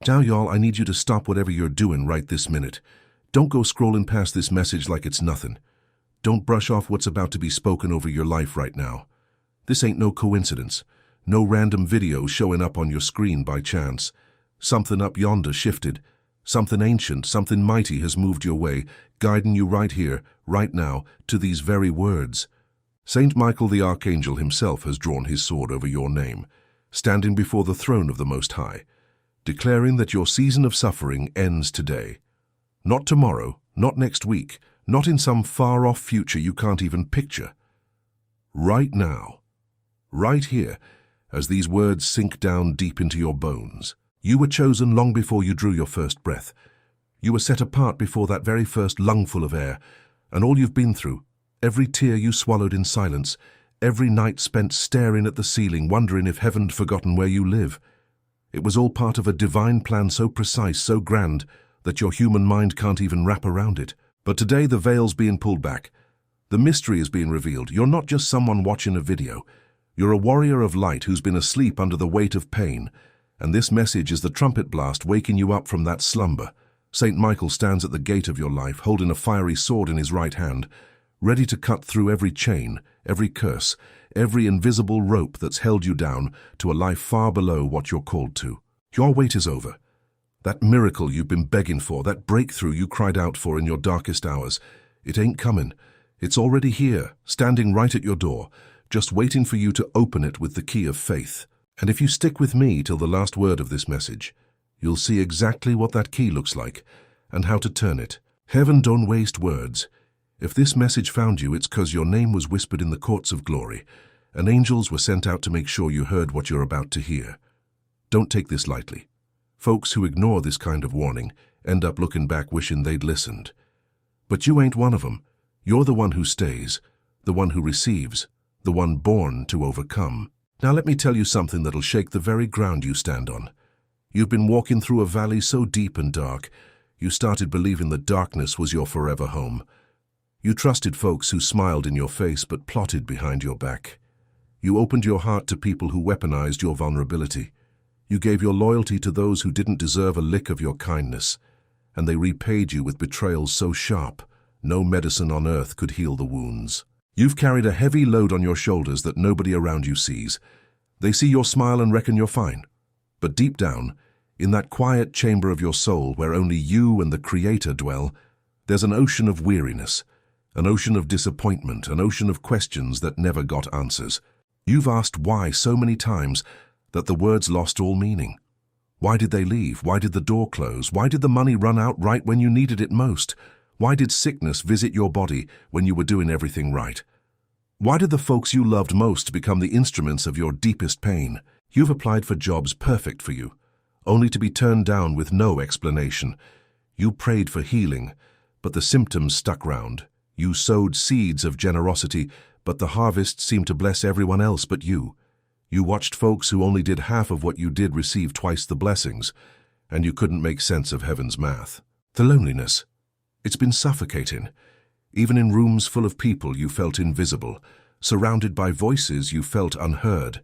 Now, y'all, I need you to stop whatever you're doing right this minute. Don't go scrolling past this message like it's nothing. Don't brush off what's about to be spoken over your life right now. This ain't no coincidence. No random video showing up on your screen by chance. Something up yonder shifted. Something ancient, something mighty has moved your way, guiding you right here, right now, to these very words. Saint Michael the Archangel himself has drawn his sword over your name, standing before the throne of the Most High, declaring that your season of suffering ends today. Not tomorrow, not next week, not in some far-off future you can't even picture. Right now, right here, as these words sink down deep into your bones. You were chosen long before you drew your first breath. You were set apart before that very first lungful of air, and all you've been through, every tear you swallowed in silence, every night spent staring at the ceiling, wondering if heaven'd forgotten where you live. It was all part of a divine plan so precise, so grand, that your human mind can't even wrap around it. But today the veil's being pulled back. The mystery is being revealed. You're not just someone watching a video. You're a warrior of light who's been asleep under the weight of pain. And this message is the trumpet blast waking you up from that slumber. Saint Michael stands at the gate of your life, holding a fiery sword in his right hand, ready to cut through every chain, every curse, every invisible rope that's held you down to a life far below what you're called to. Your wait is over. That miracle you've been begging for, that breakthrough you cried out for in your darkest hours, it ain't coming. It's already here, standing right at your door, just waiting for you to open it with the key of faith. And if you stick with me till the last word of this message, you'll see exactly what that key looks like and how to turn it. Heaven don't waste words. If this message found you, it's 'cause your name was whispered in the courts of glory, and angels were sent out to make sure you heard what you're about to hear. Don't take this lightly. Folks who ignore this kind of warning end up looking back wishing they'd listened. But you ain't one of them. You're the one who stays, the one who receives, the one born to overcome. Now let me tell you something that'll shake the very ground you stand on. You've been walking through a valley so deep and dark, you started believing that darkness was your forever home. You trusted folks who smiled in your face but plotted behind your back. You opened your heart to people who weaponized your vulnerability. You gave your loyalty to those who didn't deserve a lick of your kindness, and they repaid you with betrayals so sharp, no medicine on earth could heal the wounds. You've carried a heavy load on your shoulders that nobody around you sees. They see your smile and reckon you're fine. But deep down, in that quiet chamber of your soul where only you and the Creator dwell, there's an ocean of weariness, an ocean of disappointment, an ocean of questions that never got answers. You've asked why so many times that the words lost all meaning. Why did they leave? Why did the door close? Why did the money run out right when you needed it most? Why did sickness visit your body when you were doing everything right? Why did the folks you loved most become the instruments of your deepest pain? You've applied for jobs perfect for you, only to be turned down with no explanation. You prayed for healing, but the symptoms stuck round. You sowed seeds of generosity, but the harvest seemed to bless everyone else but you. You watched folks who only did half of what you did receive twice the blessings, and you couldn't make sense of heaven's math. The loneliness. It's been suffocating. Even in rooms full of people, you felt invisible. Surrounded by voices, you felt unheard.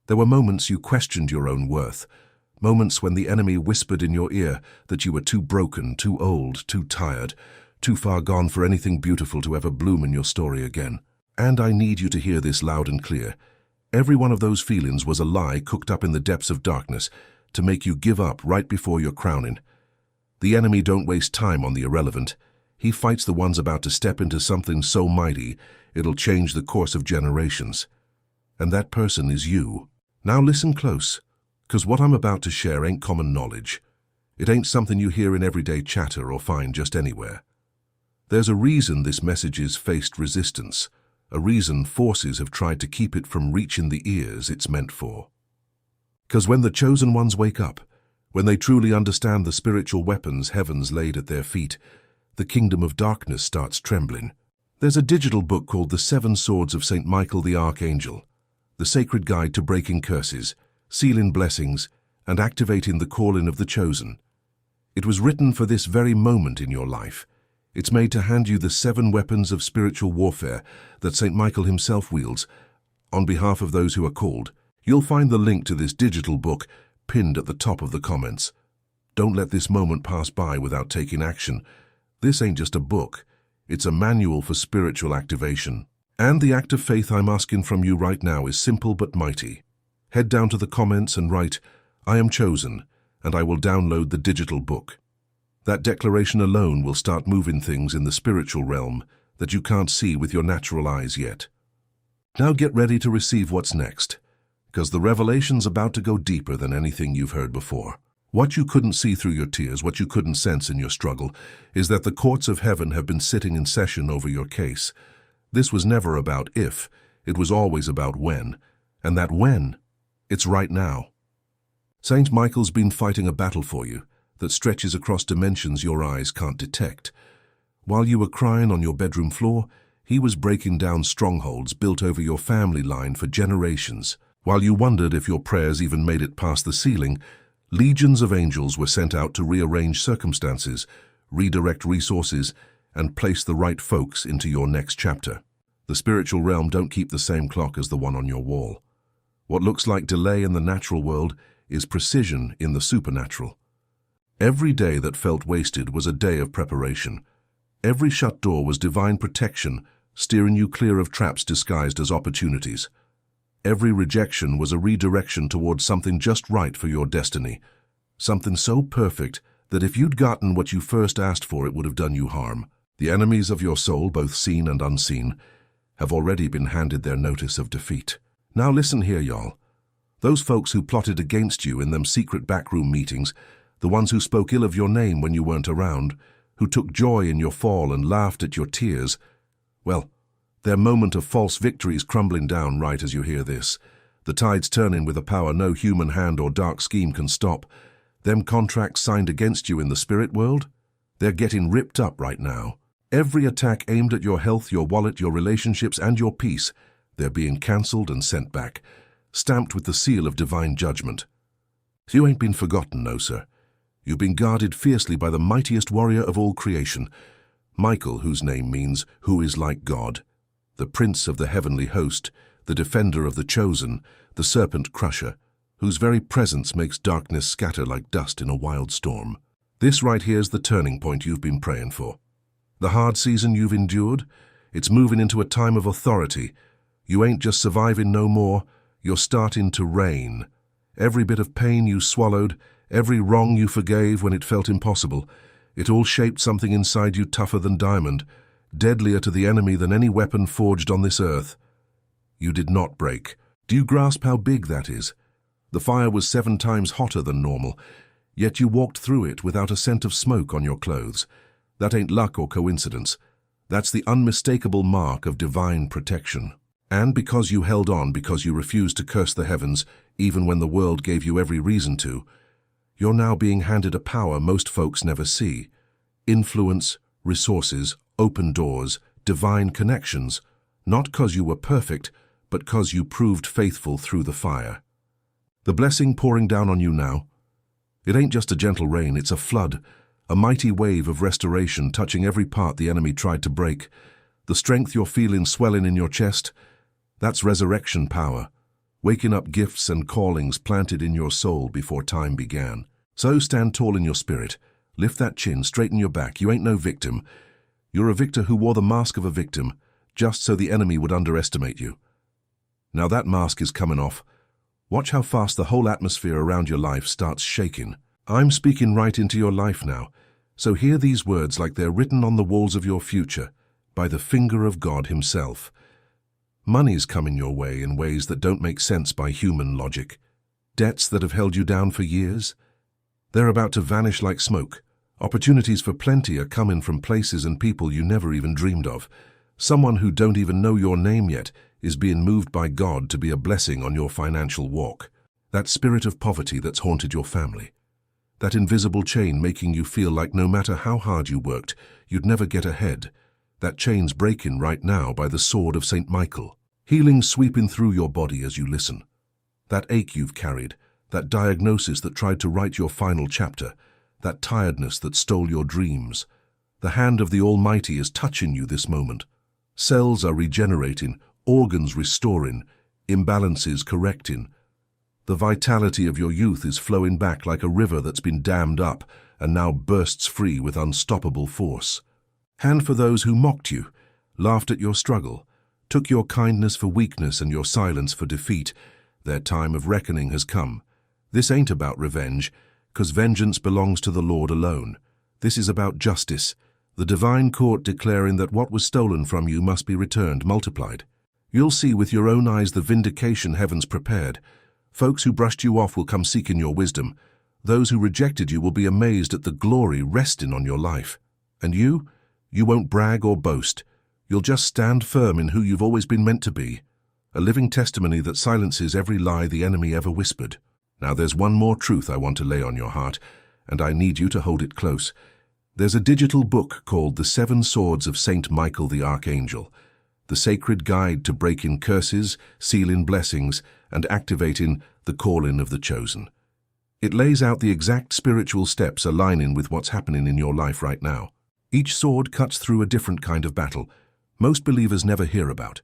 There were moments you questioned your own worth, moments when the enemy whispered in your ear that you were too broken, too old, too tired, too far gone for anything beautiful to ever bloom in your story again. And I need you to hear this loud and clear. Every one of those feelings was a lie cooked up in the depths of darkness to make you give up right before your crowning. The enemy don't waste time on the irrelevant. He fights the ones about to step into something so mighty, it'll change the course of generations. And that person is you. Now listen close, 'cause what I'm about to share ain't common knowledge. It ain't something you hear in everyday chatter or find just anywhere. There's a reason this message has faced resistance, a reason forces have tried to keep it from reaching the ears it's meant for. 'Cause when the chosen ones wake up, when they truly understand the spiritual weapons heaven's laid at their feet, the kingdom of darkness starts trembling. There's a digital book called The Seven Swords of Saint Michael the Archangel, the sacred guide to breaking curses, sealing blessings, and activating the calling of the chosen. It was written for this very moment in your life. It's made to hand you the 7 weapons of spiritual warfare that Saint Michael himself wields on behalf of those who are called. You'll find the link to this digital book pinned at the top of the comments. Don't let this moment pass by without taking action. This ain't just a book. It's a manual for spiritual activation. And the act of faith I'm asking from you right now is simple but mighty. Head down to the comments and write, "I am chosen," and I will download the digital book. That declaration alone will start moving things in the spiritual realm that you can't see with your natural eyes yet. Now get ready to receive what's next, because the revelation's about to go deeper than anything you've heard before. What you couldn't see through your tears, what you couldn't sense in your struggle, is that the courts of heaven have been sitting in session over your case. This was never about if, it was always about when. And that when, it's right now. Saint Michael's been fighting a battle for you that stretches across dimensions your eyes can't detect. While you were crying on your bedroom floor, he was breaking down strongholds built over your family line for generations. While you wondered if your prayers even made it past the ceiling, legions of angels were sent out to rearrange circumstances, redirect resources, and place the right folks into your next chapter. The spiritual realm don't keep the same clock as the one on your wall. What looks like delay in the natural world is precision in the supernatural. Every day that felt wasted was a day of preparation. Every shut door was divine protection, steering you clear of traps disguised as opportunities. Every rejection was a redirection towards something just right for your destiny, something so perfect that if you'd gotten what you first asked for, it would have done you harm. The enemies of your soul, both seen and unseen, have already been handed their notice of defeat. Now listen here, y'all. Those folks who plotted against you in them secret backroom meetings, the ones who spoke ill of your name when you weren't around, who took joy in your fall and laughed at your tears, well, their moment of false victory is crumbling down right as you hear this. The tide's turning with a power no human hand or dark scheme can stop. Them contracts signed against you in the spirit world, they're getting ripped up right now. Every attack aimed at your health, your wallet, your relationships, and your peace, they're being cancelled and sent back, stamped with the seal of divine judgment. You ain't been forgotten, no, sir. You've been guarded fiercely by the mightiest warrior of all creation, Michael, whose name means, "Who is like God," the prince of the heavenly host, the defender of the chosen, the serpent crusher, whose very presence makes darkness scatter like dust in a wild storm. This right here's the turning point you've been praying for. The hard season you've endured, it's moving into a time of authority. You ain't just surviving no more, you're starting to reign. Every bit of pain you swallowed, every wrong you forgave when it felt impossible, it all shaped something inside you tougher than diamond, deadlier to the enemy than any weapon forged on this earth. You did not break. Do you grasp how big that is? The fire was 7 times hotter than normal, yet you walked through it without a scent of smoke on your clothes. That ain't luck or coincidence. That's the unmistakable mark of divine protection. And because you held on, because you refused to curse the heavens, even when the world gave you every reason to, you're now being handed a power most folks never see. Influence, resources, open doors, divine connections, not 'cause you were perfect, but 'cause you proved faithful through the fire. The blessing pouring down on you now, it ain't just a gentle rain, it's a flood, a mighty wave of restoration touching every part the enemy tried to break. The strength you're feeling swelling in your chest, that's resurrection power, waking up gifts and callings planted in your soul before time began. So stand tall in your spirit, lift that chin, straighten your back. You ain't no victim. You're a victor who wore the mask of a victim, just so the enemy would underestimate you. Now that mask is coming off. Watch how fast the whole atmosphere around your life starts shaking. I'm speaking right into your life now, so hear these words like they're written on the walls of your future, by the finger of God himself. Money's coming your way in ways that don't make sense by human logic. Debts that have held you down for years, they're about to vanish like smoke. Opportunities for plenty are coming from places and people you never even dreamed of. Someone who don't even know your name yet is being moved by God to be a blessing on your financial walk. That spirit of poverty that's haunted your family. That invisible chain making you feel like no matter how hard you worked, you'd never get ahead. That chain's breaking right now by the sword of St. Michael. Healing sweeping through your body as you listen. That ache you've carried, that diagnosis that tried to write your final chapter, that tiredness that stole your dreams. The hand of the Almighty is touching you this moment. Cells are regenerating, organs restoring, imbalances correcting. The vitality of your youth is flowing back like a river that's been dammed up and now bursts free with unstoppable force. Hand for those who mocked you, laughed at your struggle, took your kindness for weakness and your silence for defeat. Their time of reckoning has come. This ain't about revenge, 'cause vengeance belongs to the Lord alone. This is about justice, the divine court declaring that what was stolen from you must be returned multiplied. You'll see with your own eyes the vindication heaven's prepared. Folks who brushed you off will come seeking your wisdom. Those who rejected you will be amazed at the glory resting on your life. And you won't brag or boast. You'll just stand firm in who you've always been meant to be, a living testimony that silences every lie the enemy ever whispered. Now there's one more truth I want to lay on your heart, and I need you to hold it close. There's a digital book called The 7 Swords of Saint Michael the Archangel, the sacred guide to breaking curses, sealing blessings, and activating the calling of the chosen. It lays out the exact spiritual steps aligning with what's happening in your life right now. Each sword cuts through a different kind of battle most believers never hear about.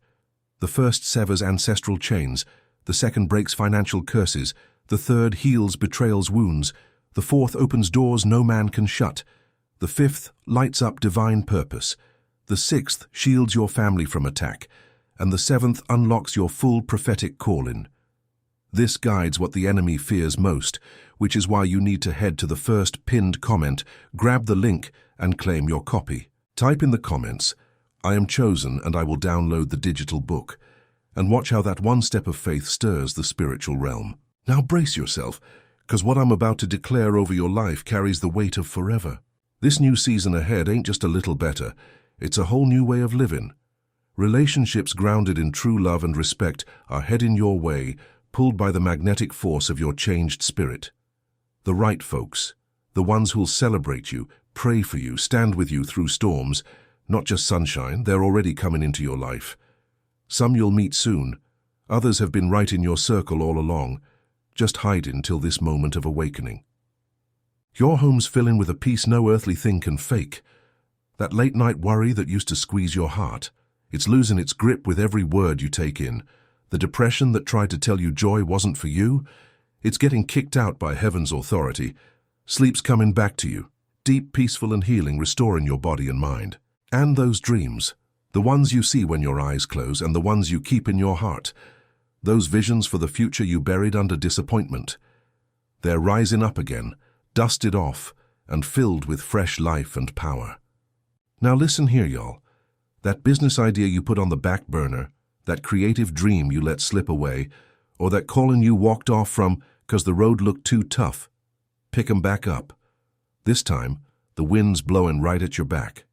The first severs ancestral chains, the second breaks financial curses, the third heals betrayal's wounds, the fourth opens doors no man can shut, the fifth lights up divine purpose, the sixth shields your family from attack, and the seventh unlocks your full prophetic calling. This guides what the enemy fears most, which is why you need to head to the first pinned comment, grab the link, and claim your copy. Type in the comments, "I am chosen and I will download the digital book," and watch how that one step of faith stirs the spiritual realm. Now brace yourself, because what I'm about to declare over your life carries the weight of forever. This new season ahead ain't just a little better, it's a whole new way of living. Relationships grounded in true love and respect are heading your way, pulled by the magnetic force of your changed spirit. The right folks, the ones who'll celebrate you, pray for you, stand with you through storms, not just sunshine, they're already coming into your life. Some you'll meet soon, others have been right in your circle all along, just hiding till this moment of awakening. Your home's filling with a peace no earthly thing can fake. That late-night worry that used to squeeze your heart, it's losing its grip with every word you take in. The depression that tried to tell you joy wasn't for you, it's getting kicked out by heaven's authority. Sleep's coming back to you, deep, peaceful and healing, restoring your body and mind. And those dreams, the ones you see when your eyes close and the ones you keep in your heart, those visions for the future you buried under disappointment, they're rising up again, dusted off, and filled with fresh life and power. Now listen here, y'all. That business idea you put on the back burner, that creative dream you let slip away, or that calling you walked off from 'cause the road looked too tough, pick 'em back up. This time, the wind's blowing right at your back.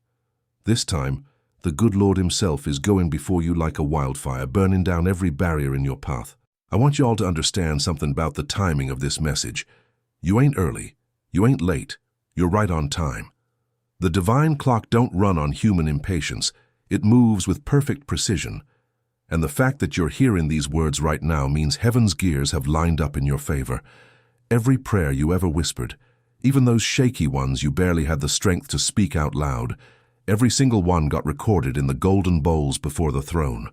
This time, the good Lord himself is going before you like a wildfire, burning down every barrier in your path. I want you all to understand something about the timing of this message. You ain't early. You ain't late. You're right on time. The divine clock don't run on human impatience. It moves with perfect precision. And the fact that you're hearing these words right now means heaven's gears have lined up in your favor. Every prayer you ever whispered, even those shaky ones you barely had the strength to speak out loud, every single one got recorded in the golden bowls before the throne.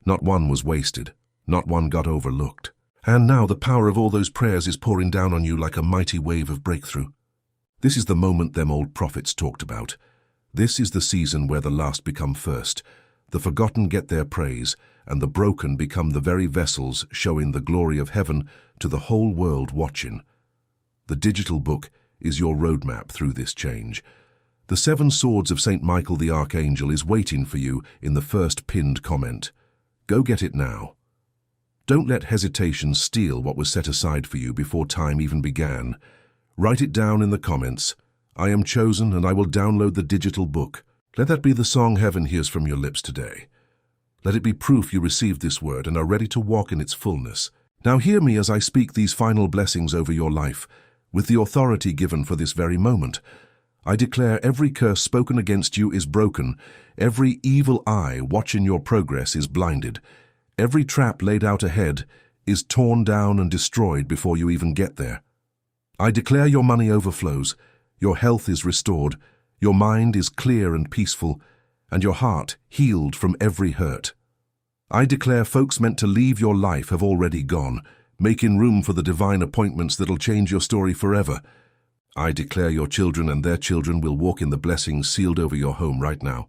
Not one was wasted. Not one got overlooked. And now the power of all those prayers is pouring down on you like a mighty wave of breakthrough. This is the moment them old prophets talked about. This is the season where the last become first. The forgotten get their praise, and the broken become the very vessels showing the glory of heaven to the whole world watching. The digital book is your roadmap through this change. The 7 Swords of Saint Michael the Archangel is waiting for you in the first pinned comment. Go get it now. Don't let hesitation steal what was set aside for you before time even began. Write it down in the comments. I am chosen and I will download the digital book. Let that be the song heaven hears from your lips today. Let it be proof you received this word and are ready to walk in its fullness. Now hear me as I speak these final blessings over your life, with the authority given for this very moment. I declare every curse spoken against you is broken, every evil eye watching your progress is blinded, every trap laid out ahead is torn down and destroyed before you even get there. I declare your money overflows, your health is restored, your mind is clear and peaceful, and your heart healed from every hurt. I declare folks meant to leave your life have already gone, Making room for the divine appointments that'll change your story forever. I declare your children and their children will walk in the blessings sealed over your home right now.